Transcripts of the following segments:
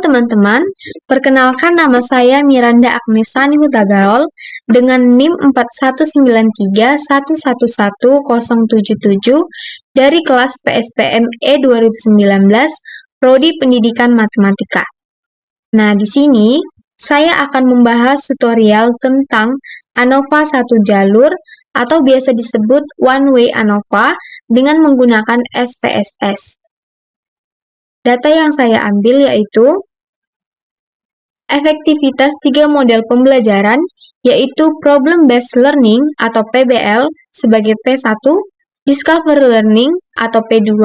teman-teman, perkenalkan nama saya Miranda Agnesani Hutagalol dengan NIM 4193111077 dari kelas PSPM E 2019, Prodi Pendidikan Matematika. Nah, di sini saya akan membahas tutorial tentang ANOVA satu jalur atau biasa disebut one way ANOVA dengan menggunakan SPSS. Data yang saya ambil yaitu efektivitas 3 model pembelajaran, yaitu Problem Based Learning atau PBL sebagai P1, Discovery Learning atau P2,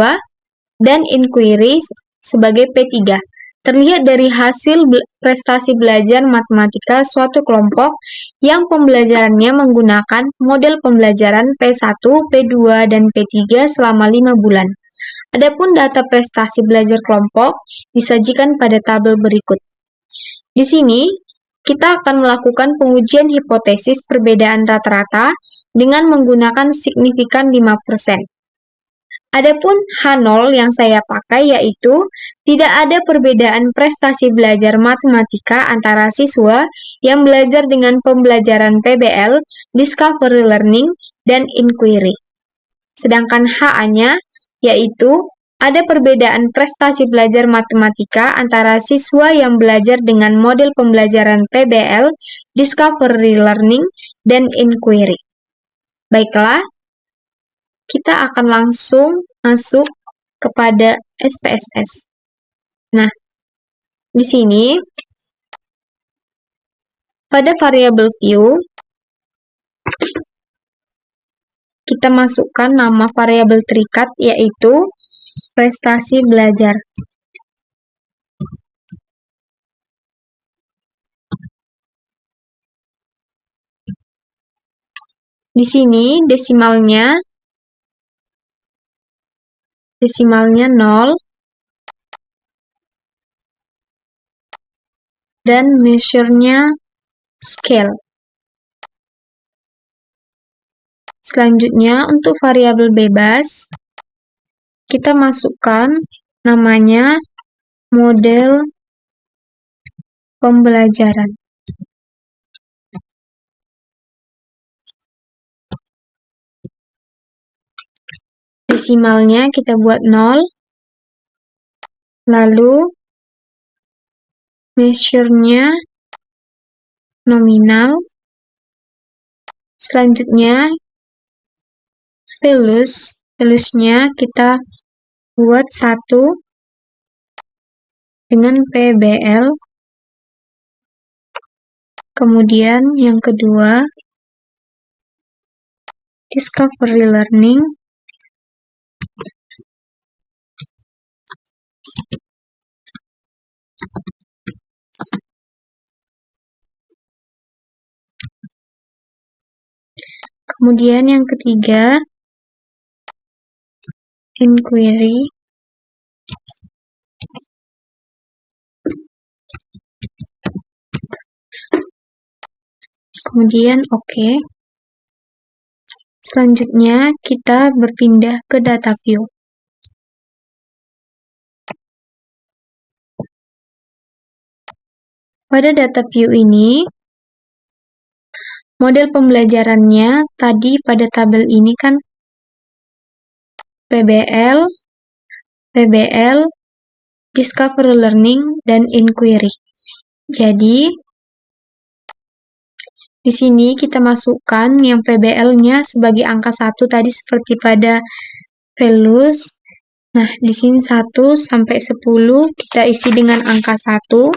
dan Inquiry sebagai P3. Terlihat dari hasil prestasi belajar matematika suatu kelompok yang pembelajarannya menggunakan model pembelajaran P1, P2, dan P3 selama 5 bulan. Adapun data prestasi belajar kelompok disajikan pada tabel berikut. Di sini, kita akan melakukan pengujian hipotesis perbedaan rata-rata dengan menggunakan signifikan 5%. Adapun H0 yang saya pakai yaitu tidak ada perbedaan prestasi belajar matematika antara siswa yang belajar dengan pembelajaran PBL, Discovery Learning, dan Inquiry. Sedangkan HA-nya yaitu ada perbedaan prestasi belajar matematika antara siswa yang belajar dengan model pembelajaran PBL, Discovery Learning, dan Inquiry. Baiklah, kita akan langsung masuk kepada SPSS. Nah, di sini pada variabel view kita masukkan nama variabel terikat yaitu prestasi belajar. Di sini desimalnya 0 dan measure-nya scale. Selanjutnya untuk variabel bebas kita masukkan namanya model pembelajaran. Desimalnya kita buat 0, lalu measure-nya nominal, selanjutnya values-nya kita buat 1 dengan PBL, kemudian yang kedua Discovery Learning, kemudian yang ketiga Inquiry, kemudian OK. Selanjutnya kita berpindah ke data view. Pada data view ini, model pembelajarannya tadi pada tabel ini kan PBL, Discovery Learning, dan Inquiry. Jadi, di sini kita masukkan yang PBL-nya sebagai angka 1 tadi seperti pada values. Nah, di sini 1 sampai 10 kita isi dengan angka 1.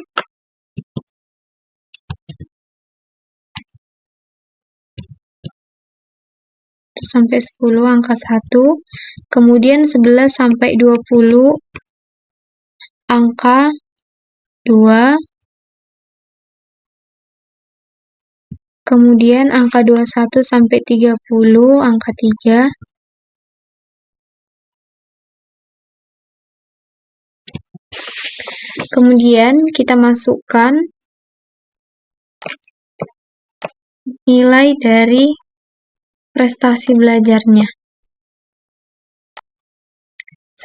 Sampai 10 angka 1, kemudian 11 sampai 20 angka 2, kemudian angka 21 sampai 30 angka 3, kemudian kita masukkan nilai dari prestasi belajarnya.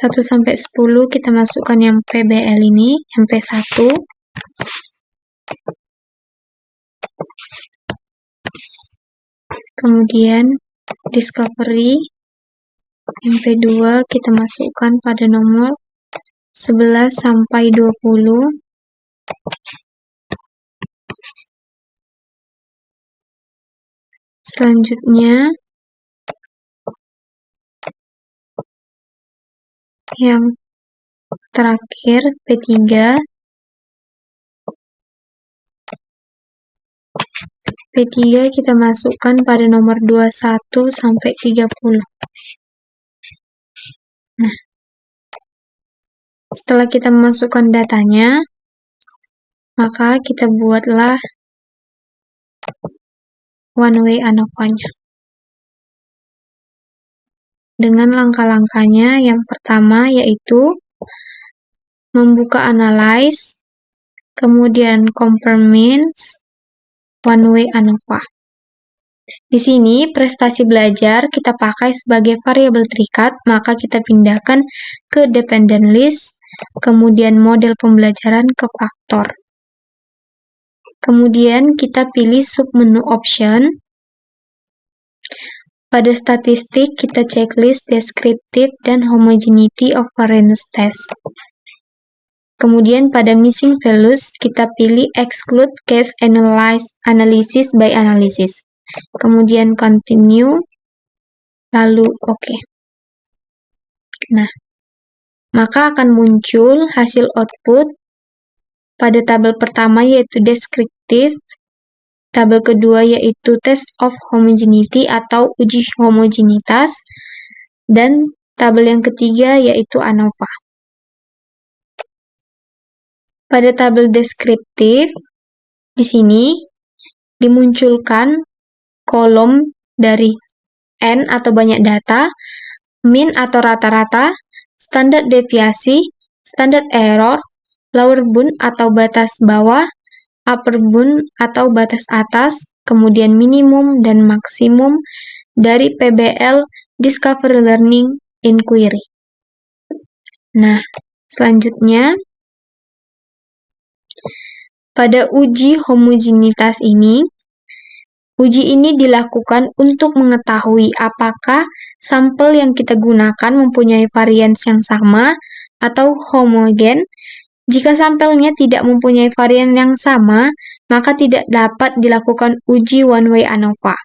1 sampai 10 kita masukkan yang PBL ini, yang P1. Kemudian discovery yang P2 kita masukkan pada nomor 11 sampai 20. Selanjutnya yang terakhir P3. P3 kita masukkan pada nomor 21 sampai 30. Nah, setelah kita memasukkan datanya, maka kita buatlah one way ANOVA-nya. Dengan langkah-langkahnya, yang pertama yaitu membuka analyze, kemudian compare means, one way ANOVA. Di sini prestasi belajar kita pakai sebagai variabel terikat, maka kita pindahkan ke dependent list, kemudian model pembelajaran ke faktor. Kemudian kita pilih submenu option. Pada statistik kita checklist descriptive dan homogeneity of variance test. Kemudian pada missing values kita pilih exclude case analysis by analysis. Kemudian continue, lalu OK. Nah, maka akan muncul hasil output pada tabel pertama yaitu descriptive, tabel kedua yaitu test of homogeneity atau uji homogenitas, dan tabel yang ketiga yaitu ANOVA. Pada tabel deskriptif, di sini dimunculkan kolom dari N atau banyak data, mean atau rata-rata, standar deviasi, standar error, lower bound atau batas bawah, upper bound atau batas atas, kemudian minimum dan maksimum dari PBL Discovery Learning Inquiry. Nah, selanjutnya pada uji homogenitas ini, uji ini dilakukan untuk mengetahui apakah sampel yang kita gunakan mempunyai varians yang sama atau homogen. Jika sampelnya tidak mempunyai varian yang sama, maka tidak dapat dilakukan uji one way ANOVA.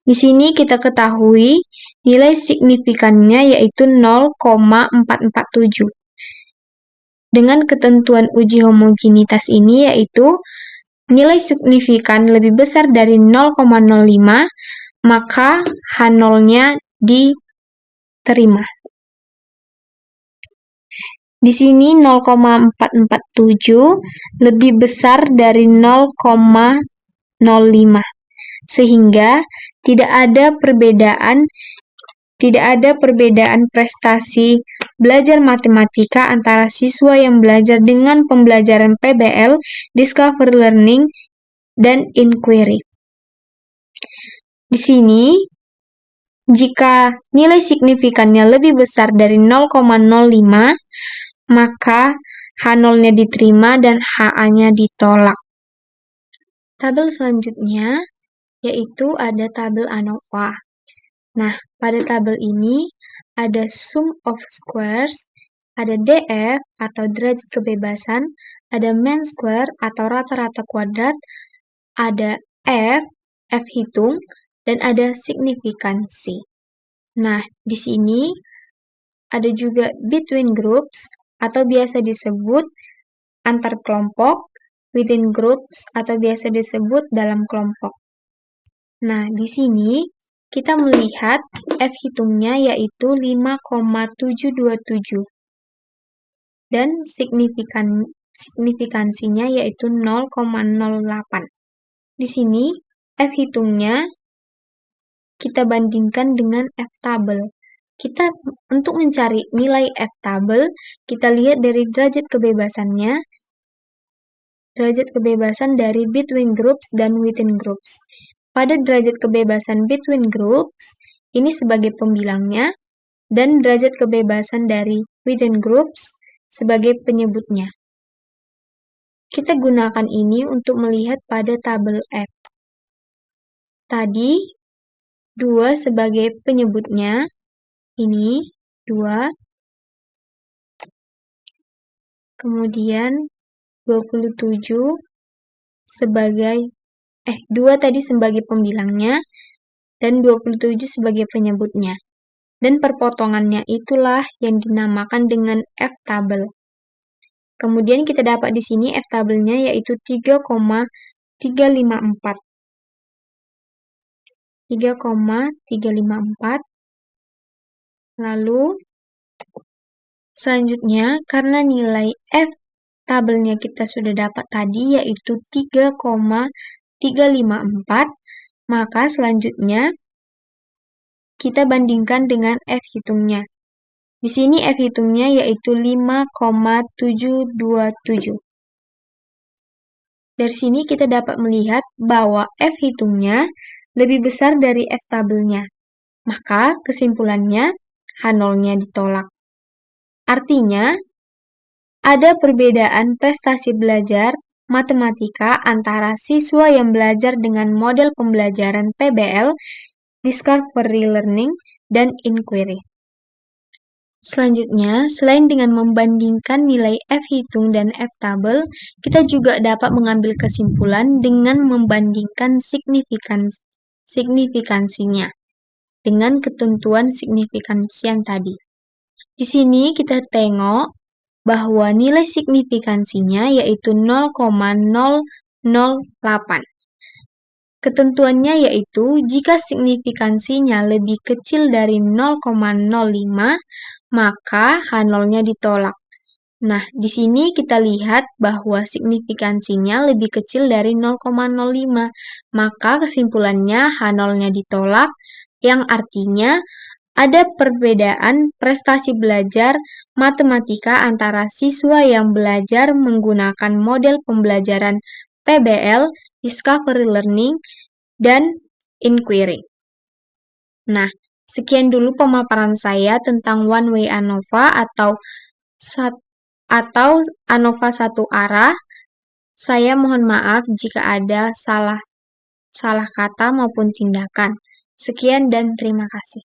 Di sini kita ketahui nilai signifikannya yaitu 0,447. Dengan ketentuan uji homogenitas ini yaitu nilai signifikan lebih besar dari 0,05, maka H0-nya diterima. Di sini 0,447 lebih besar dari 0,05, sehingga tidak ada perbedaan prestasi belajar matematika antara siswa yang belajar dengan pembelajaran PBL, Discovery Learning, dan Inquiry. Di sini, jika nilai signifikannya lebih besar dari 0,05, maka H0-nya diterima dan HA-nya ditolak. Tabel selanjutnya yaitu ada tabel ANOVA. Nah, pada tabel ini ada sum of squares, ada DF atau derajat kebebasan, ada mean square atau rata-rata kuadrat, ada F hitung, dan ada signifikansi. Nah, di sini ada juga between groups atau biasa disebut antar kelompok, within groups atau biasa disebut dalam kelompok. Nah, di sini kita melihat F hitungnya yaitu 5,727 dan signifikansinya yaitu 0,08. Di sini F hitungnya kita bandingkan dengan F tabel. Untuk mencari nilai F tabel, kita lihat dari derajat kebebasannya, derajat kebebasan dari between groups dan within groups. Pada derajat kebebasan between groups, ini sebagai pembilangnya, dan derajat kebebasan dari within groups sebagai penyebutnya. Kita gunakan ini untuk melihat pada tabel F. Tadi 2 sebagai penyebutnya, ini 2, kemudian 27 sebagai 2 tadi sebagai pembilangnya dan 27 sebagai penyebutnya. Dan perpotongannya itulah yang dinamakan dengan F tabel. Kemudian kita dapat di sini F tabelnya yaitu 3,354. 3,354. Lalu selanjutnya karena nilai F tabelnya kita sudah dapat tadi yaitu 3,354, maka selanjutnya kita bandingkan dengan F hitungnya. Di sini F hitungnya yaitu 5,727. Dari sini kita dapat melihat bahwa F hitungnya lebih besar dari F tabelnya. Maka kesimpulannya H0-nya ditolak. Artinya, ada perbedaan prestasi belajar matematika antara siswa yang belajar dengan model pembelajaran PBL, Discovery Learning, dan Inquiry. Selanjutnya, selain dengan membandingkan nilai F hitung dan F tabel, kita juga dapat mengambil kesimpulan dengan membandingkan signifikansinya dengan ketentuan signifikansian tadi. Di sini kita tengok bahwa nilai signifikansinya yaitu 0,008. Ketentuannya yaitu jika signifikansinya lebih kecil dari 0,05, maka H0-nya ditolak. Nah, di sini kita lihat bahwa signifikansinya lebih kecil dari 0,05, maka kesimpulannya H0-nya ditolak, yang artinya ada perbedaan prestasi belajar matematika antara siswa yang belajar menggunakan model pembelajaran PBL, Discovery Learning, dan Inquiry. Nah, sekian dulu pemaparan saya tentang one way ANOVA atau ANOVA satu arah. Saya mohon maaf jika ada salah kata maupun tindakan. Sekian dan terima kasih.